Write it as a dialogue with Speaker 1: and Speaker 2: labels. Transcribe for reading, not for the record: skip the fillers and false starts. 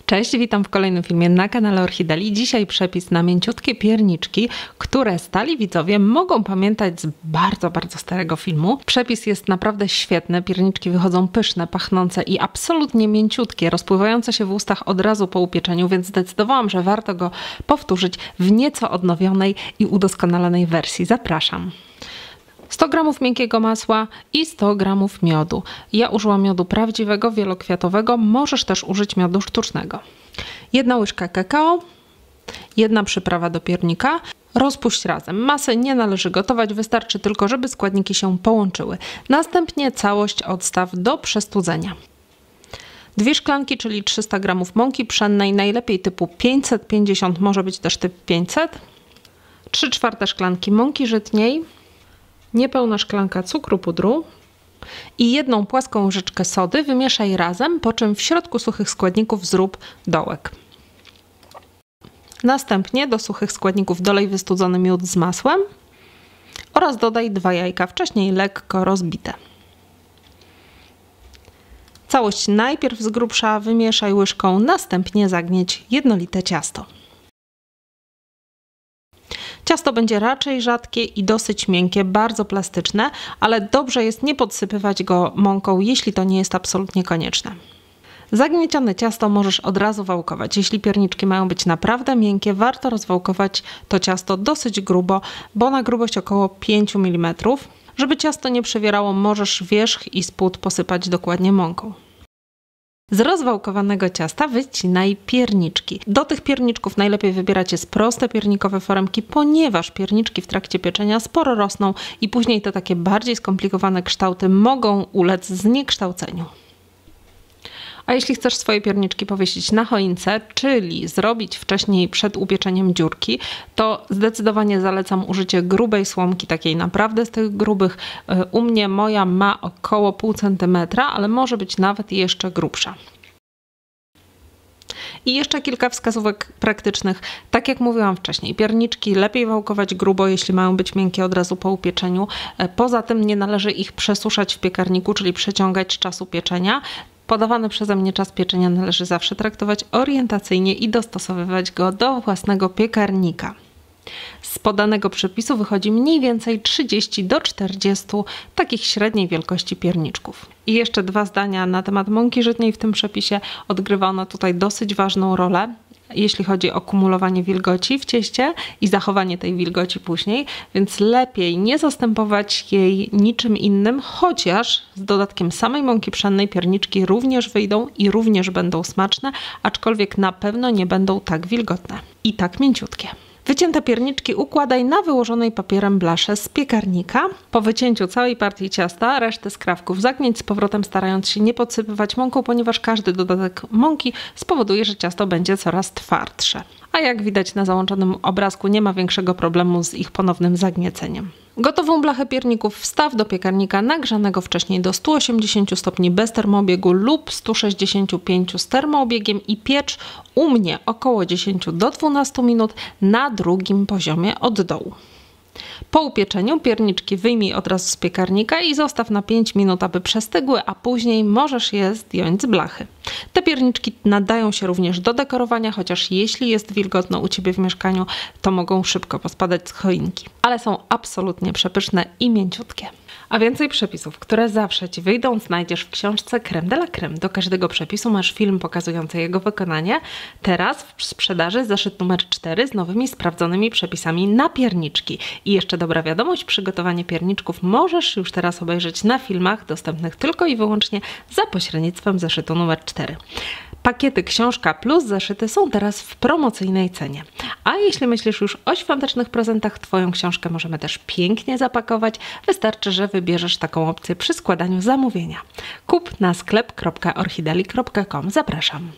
Speaker 1: Cześć, witam w kolejnym filmie na kanale Orchideli. Dzisiaj przepis na mięciutkie pierniczki, które stali widzowie mogą pamiętać z bardzo starego filmu. Przepis jest naprawdę świetny, pierniczki wychodzą pyszne, pachnące i absolutnie mięciutkie, rozpływające się w ustach od razu po upieczeniu, więc zdecydowałam, że warto go powtórzyć w nieco odnowionej i udoskonalonej wersji. Zapraszam. 100 g miękkiego masła i 100 g miodu. Ja użyłam miodu prawdziwego, wielokwiatowego, możesz też użyć miodu sztucznego. 1 łyżka kakao, 1 przyprawa do piernika. Rozpuść razem. Masę nie należy gotować, wystarczy tylko, żeby składniki się połączyły. Następnie całość odstaw do przestudzenia. 2 szklanki, czyli 300 g mąki pszennej, najlepiej typu 550, może być też typ 500. 3/4 szklanki mąki żytniej. Niepełna szklanka cukru pudru i 1 płaską łyżeczkę sody wymieszaj razem, po czym w środku suchych składników zrób dołek. Następnie do suchych składników dolej wystudzony miód z masłem oraz dodaj 2 jajka, wcześniej lekko rozbite. Całość najpierw z grubsza wymieszaj łyżką, następnie zagnieć jednolite ciasto. Ciasto będzie raczej rzadkie i dosyć miękkie, bardzo plastyczne, ale dobrze jest nie podsypywać go mąką, jeśli to nie jest absolutnie konieczne. Zagniecione ciasto możesz od razu wałkować. Jeśli pierniczki mają być naprawdę miękkie, warto rozwałkować to ciasto dosyć grubo, bo na grubość około 5 mm. Żeby ciasto nie przewierało, możesz wierzch i spód posypać dokładnie mąką. Z rozwałkowanego ciasta wycinaj pierniczki. Do tych pierniczków najlepiej wybierać jest proste piernikowe foremki, ponieważ pierniczki w trakcie pieczenia sporo rosną i później te takie bardziej skomplikowane kształty mogą ulec zniekształceniu. A jeśli chcesz swoje pierniczki powiesić na choince, czyli zrobić wcześniej przed upieczeniem dziurki, to zdecydowanie zalecam użycie grubej słomki, takiej naprawdę z tych grubych. U mnie moja ma około 0,5 cm, ale może być nawet jeszcze grubsza. I jeszcze kilka wskazówek praktycznych. Tak jak mówiłam wcześniej, pierniczki lepiej wałkować grubo, jeśli mają być miękkie od razu po upieczeniu. Poza tym nie należy ich przesuszać w piekarniku, czyli przeciągać czasu pieczenia. Podawany przeze mnie czas pieczenia należy zawsze traktować orientacyjnie i dostosowywać go do własnego piekarnika. Z podanego przepisu wychodzi mniej więcej 30 do 40 takich średniej wielkości pierniczków. I jeszcze 2 zdania na temat mąki żytniej w tym przepisie. Odgrywa ona tutaj dosyć ważną rolę, jeśli chodzi o kumulowanie wilgoci w cieście i zachowanie tej wilgoci później, więc lepiej nie zastępować jej niczym innym, chociaż z dodatkiem samej mąki pszennej pierniczki również wyjdą i również będą smaczne, aczkolwiek na pewno nie będą tak wilgotne i tak mięciutkie. Wycięte pierniczki układaj na wyłożonej papierem blasze z piekarnika. Po wycięciu całej partii ciasta resztę skrawków zagnieć z powrotem, starając się nie podsypywać mąką, ponieważ każdy dodatek mąki spowoduje, że ciasto będzie coraz twardsze. A jak widać na załączonym obrazku, nie ma większego problemu z ich ponownym zagnieceniem. Gotową blachę pierników wstaw do piekarnika nagrzanego wcześniej do 180 stopni bez termoobiegu lub 165 z termoobiegiem i piecz u mnie około 10 do 12 minut na drugim poziomie od dołu. Po upieczeniu pierniczki wyjmij od razu z piekarnika i zostaw na 5 minut, aby przestygły, a później możesz je zdjąć z blachy. Te pierniczki nadają się również do dekorowania, chociaż jeśli jest wilgotno u Ciebie w mieszkaniu, to mogą szybko pospadać z choinki. Ale są absolutnie przepyszne i mięciutkie. A więcej przepisów, które zawsze Ci wyjdą, znajdziesz w książce Crème de la Crème. Do każdego przepisu masz film pokazujący jego wykonanie. Teraz w sprzedaży zeszyt numer 4 z nowymi sprawdzonymi przepisami na pierniczki. I jeszcze dobra wiadomość, przygotowanie pierniczków możesz już teraz obejrzeć na filmach dostępnych tylko i wyłącznie za pośrednictwem zeszytu numer 4. Pakiety książka plus zeszyty są teraz w promocyjnej cenie. A jeśli myślisz już o świątecznych prezentach, Twoją książkę możemy też pięknie zapakować. Wystarczy, że wybierzesz taką opcję przy składaniu zamówienia. Kup na sklep.orchideli.com. Zapraszam.